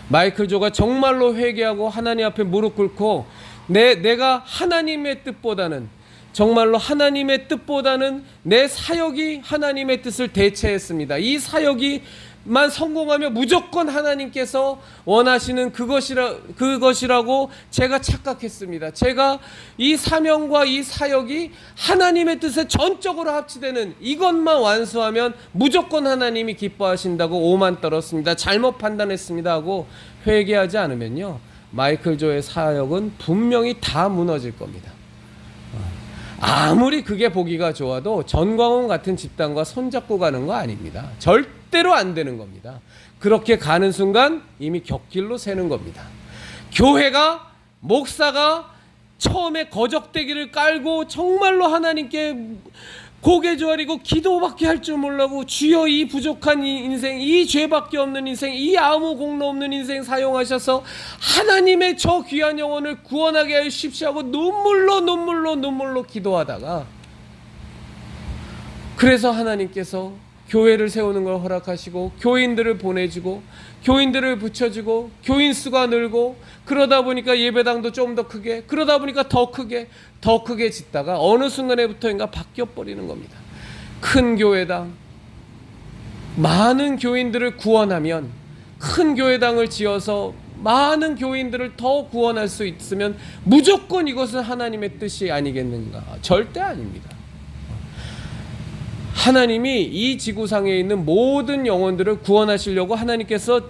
마이클 조가 정말로 회개하고 하나님 앞에 무릎 꿇고 내가 하나님의 뜻보다는, 정말로 하나님의 뜻보다는 내 사역이 하나님의 뜻을 대체했습니다. 이 사역이만 성공하면 무조건 하나님께서 원하시는 그것이라고 제가 착각했습니다. 제가 이 사명과 이 사역이 하나님의 뜻에 전적으로 합치되는 이것만 완수하면 무조건 하나님이 기뻐하신다고 오만 떨었습니다. 잘못 판단했습니다 하고 회개하지 않으면요, 마이클 조의 사역은 분명히 다 무너질 겁니다. 아무리 그게 보기가 좋아도 전광훈 같은 집단과 손잡고 가는 거 아닙니다. 절대로 안 되는 겁니다. 그렇게 가는 순간 이미 격길로 새는 겁니다. 교회가, 목사가 처음에 거적대기를 깔고 정말로 하나님께 고개 조아리고 기도밖에 할 줄 몰라고 주여 이 부족한 인생, 이 죄밖에 없는 인생, 이 아무 공로 없는 인생 사용하셔서 하나님의 저 귀한 영혼을 구원하게 하십시오 하고 눈물로 기도하다가, 그래서 하나님께서 교회를 세우는 걸 허락하시고 교인들을 보내주고 교인들을 붙여주고 교인 수가 늘고, 그러다 보니까 예배당도 좀 더 크게, 그러다 보니까 더 크게 짓다가 어느 순간에부터인가 바뀌어버리는 겁니다. 큰 교회당, 많은 교인들을 구원하면, 큰 교회당을 지어서 많은 교인들을 더 구원할 수 있으면 무조건 이것은 하나님의 뜻이 아니겠는가? 절대 아닙니다. 하나님이 이 지구상에 있는 모든 영혼들을 구원하시려고 하나님께서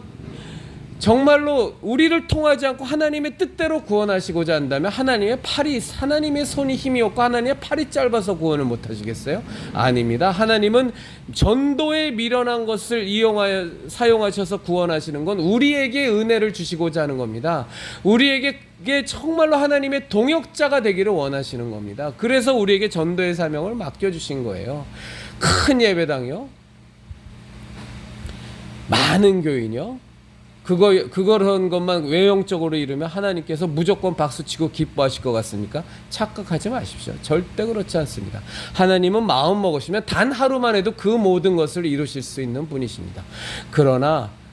정말로 우리를 통하지 않고 하나님의 뜻대로 구원하시고자 한다면 하나님의 손이 힘이 없고 하나님의 팔이 짧아서 구원을 못 하시겠어요? 아닙니다. 하나님은 전도에 미련한 것을 사용하셔서 구원하시는 건 우리에게 은혜를 주시고자 하는 겁니다. 우리에게 정말로 하나님의 동역자가 되기를 원하시는 겁니다. 그래서 우리에게 전도의 사명을 맡겨주신 거예요. 큰 예배당이요, 많은 교인이요, 그런 것만 외형적으로 이루면 하나님께서 무조건 박수치고 기뻐하실 것 같습니까? 착각하지 마십시오. 절대 그렇지 않습니다. 하나님은 마음 먹으시면 단 하루만 해도 그 모든 것을 이루실 수 있는 분이십니다.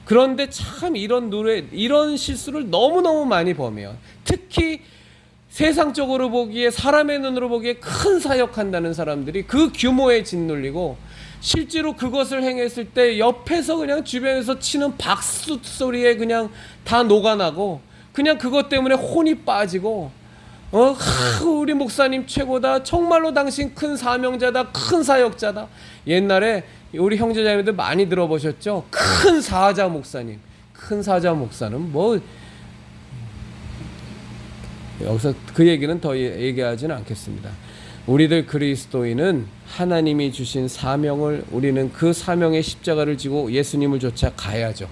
그런데 참 이런 실수를 너무너무 많이 범해요. 특히 세상적으로 보기에, 사람의 눈으로 보기에 큰 사역한다는 사람들이 그 규모에 짓눌리고, 실제로 그것을 행했을 때 옆에서 그냥 주변에서 치는 박수 소리에 그냥 다 녹아나고, 그냥 그것 때문에 혼이 빠지고, 우리 목사님 최고다, 정말로 당신 큰 사명자다, 큰 사역자다. 옛날에 우리 형제자매들 많이 들어보셨죠? 큰 사자 목사님, 큰 사자 목사는 뭐, 여기서 그 얘기는 더 얘기하지는 않겠습니다. 우리들 그리스도인은 하나님이 주신 사명을, 우리는 그 사명의 십자가를 지고 예수님을 쫓아 가야죠.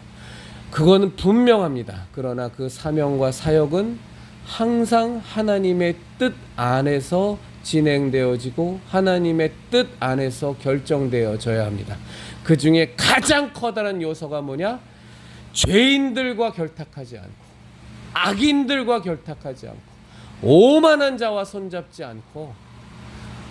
그거는 분명합니다. 그러나 그 사명과 사역은 항상 하나님의 뜻 안에서 진행되어지고 하나님의 뜻 안에서 결정되어져야 합니다. 그 중에 가장 커다란 요소가 뭐냐? 죄인들과 결탁하지 않고, 악인들과 결탁하지 않고, 오만한 자와 손잡지 않고,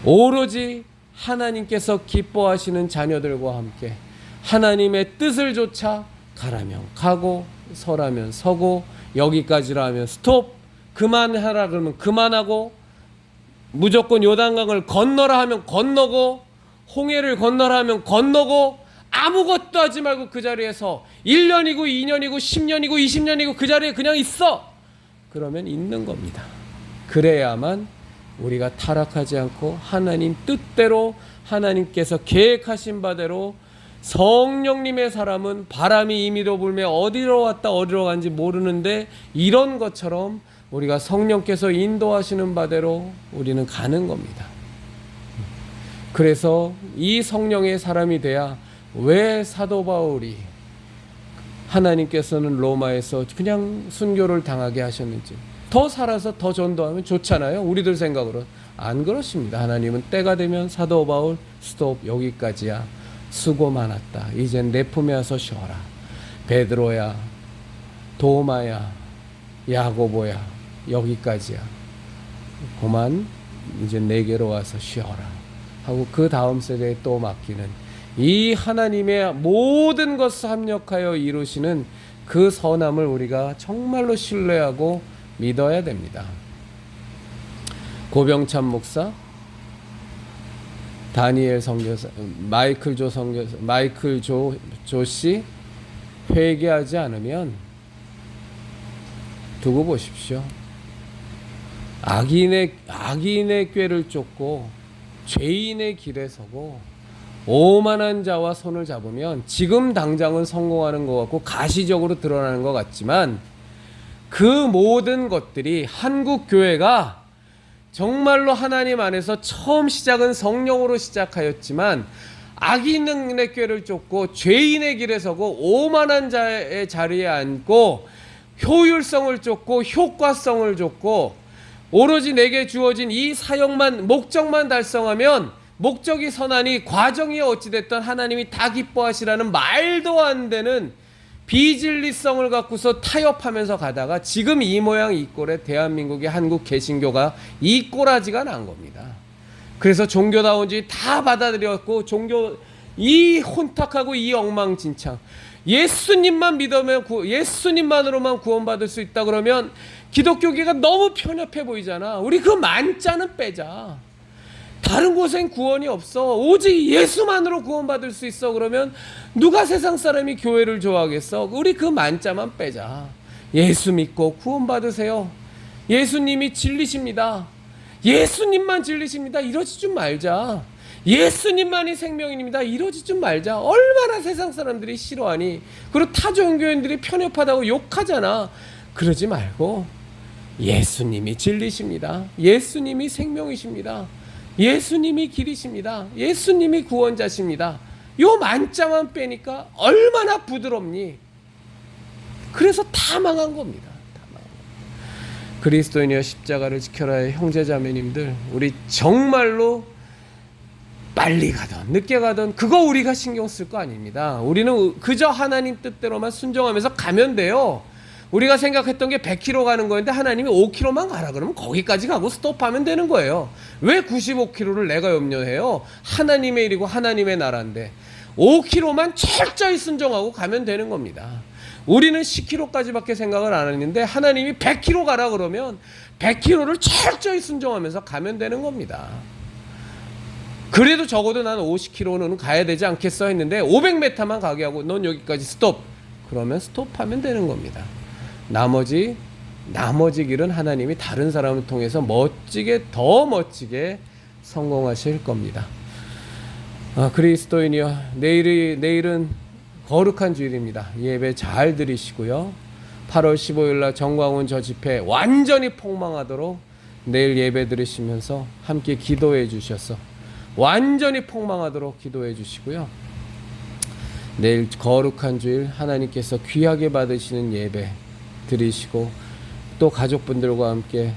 오로지 하나님께서 기뻐하시는 자녀들과 함께 하나님의 뜻을 좇아 가라면 가고, 서라면 서고, 여기까지라 하면 스톱, 그만하라 그러면 그만하고, 무조건 요단강을 건너라 하면 건너고, 홍해를 건너라 하면 건너고, 아무것도 하지 말고 그 자리에서 1년이고 2년이고 10년이고 20년이고 그 자리에 그냥 있어. 그러면 있는 겁니다. 그래야만 우리가 타락하지 않고 하나님 뜻대로, 하나님께서 계획하신 바대로, 성령님의 사람은 바람이 임의로 불며 어디로 왔다 어디로 간지 모르는데 이런 것처럼 우리가 성령께서 인도하시는 바대로 우리는 가는 겁니다. 그래서 이 성령의 사람이 돼야, 왜 사도 바울이 하나님께서는 로마에서 그냥 순교를 당하게 하셨는지, 더 살아서 더 전도하면 좋잖아요. 우리들 생각으로. 안 그렇습니다. 하나님은 때가 되면 사도 바울 스톱, 여기까지야. 수고 많았다. 이젠 내 품에 와서 쉬어라. 베드로야, 도마야, 야고보야, 여기까지야. 그만 이제 내게로 와서 쉬어라 하고 그 다음 세대에 또 맡기는, 이 하나님의 모든 것을 합력하여 이루시는 그 선함을 우리가 정말로 신뢰하고 믿어야 됩니다. 고병찬 목사, 다니엘 선교사, 마이클 조씨 회개하지 않으면 두고 보십시오. 악인의 꾀를 쫓고 죄인의 길에 서고 오만한 자와 손을 잡으면 지금 당장은 성공하는 것 같고 가시적으로 드러나는 것 같지만 그 모든 것들이 한국 교회가 정말로 하나님 안에서 처음 시작은 성령으로 시작하였지만 악인의 꾀를 쫓고 죄인의 길에 서고 오만한 자의 자리에 앉고 효율성을 쫓고 효과성을 쫓고 오로지 내게 주어진 이 사역만 목적만 달성하면 목적이 선하니 과정이 어찌됐든 하나님이 다 기뻐하시라는 말도 안 되는 비진리성을 갖고서 타협하면서 가다가 지금 이 모양 이 꼴에 대한민국의 한국 개신교가 이 꼬라지가 난 겁니다. 그래서 종교다운지 다 받아들였고 종교 이 혼탁하고 이 엉망진창 예수님만 믿으면 예수님만으로만 구원받을 수 있다 그러면 기독교계가 너무 편협해 보이잖아. 우리 그 만자는 빼자. 다른 곳엔 구원이 없어. 오직 예수만으로 구원받을 수 있어. 그러면 누가 세상 사람이 교회를 좋아하겠어? 우리 그 만자만 빼자. 예수 믿고 구원받으세요. 예수님이 진리십니다. 예수님만 진리십니다. 이러지 좀 말자. 예수님만이 생명입니다. 이러지 좀 말자. 얼마나 세상 사람들이 싫어하니. 그리고 타종교인들이 편협하다고 욕하잖아. 그러지 말고 예수님이 진리십니다. 예수님이 생명이십니다. 예수님이 길이십니다. 예수님이 구원자십니다. 요 만자만 빼니까 얼마나 부드럽니. 그래서 다 망한 겁니다. 다 망한 겁니다. 그리스도인이여 십자가를 지켜라의 형제자매님들, 우리 정말로 빨리 가든 늦게 가든 그거 우리가 신경 쓸 거 아닙니다. 우리는 그저 하나님 뜻대로만 순종하면서 가면 돼요. 우리가 생각했던 게 100km 가는 거였는데 하나님이 5km만 가라 그러면 거기까지 가고 스톱하면 되는 거예요. 왜 95km를 내가 염려해요? 하나님의 일이고 하나님의 나라인데 5km만 철저히 순종하고 가면 되는 겁니다. 우리는 10km까지밖에 생각을 안 했는데 하나님이 100km 가라 그러면 100km를 철저히 순종하면서 가면 되는 겁니다. 그래도 적어도 난 50km는 가야 되지 않겠어 했는데 500m만 가게 하고 넌 여기까지 스톱. 그러면 스톱하면 되는 겁니다. 나머지 길은 하나님이 다른 사람을 통해서 더 멋지게 성공하실 겁니다. 그리스도인이여, 내일은 거룩한 주일입니다. 예배 잘 드리시고요. 8월 15일 날 정광훈 저 집회 완전히 폭망하도록 내일 예배 드리시면서 함께 기도해 주셔서 완전히 폭망하도록 기도해 주시고요. 내일 거룩한 주일 하나님께서 귀하게 받으시는 예배 드리시고 또 가족분들과 함께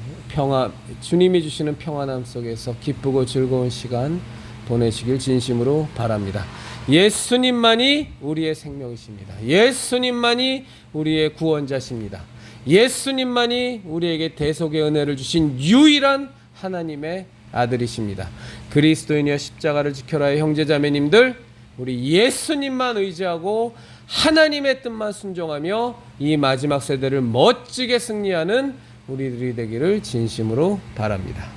주님이 주시는 평안함 속에서 기쁘고 즐거운 시간 보내시길 진심으로 바랍니다. 예수님만이 우리의 생명이십니다. 예수님만이 우리의 구원자십니다. 예수님만이 우리에게 대속의 은혜를 주신 유일한 하나님의 아들이십니다. 그리스도인이여 십자가를 지켜라의 형제자매님들, 우리 예수님만 의지하고 하나님의 뜻만 순종하며 이 마지막 세대를 멋지게 승리하는 우리들이 되기를 진심으로 바랍니다.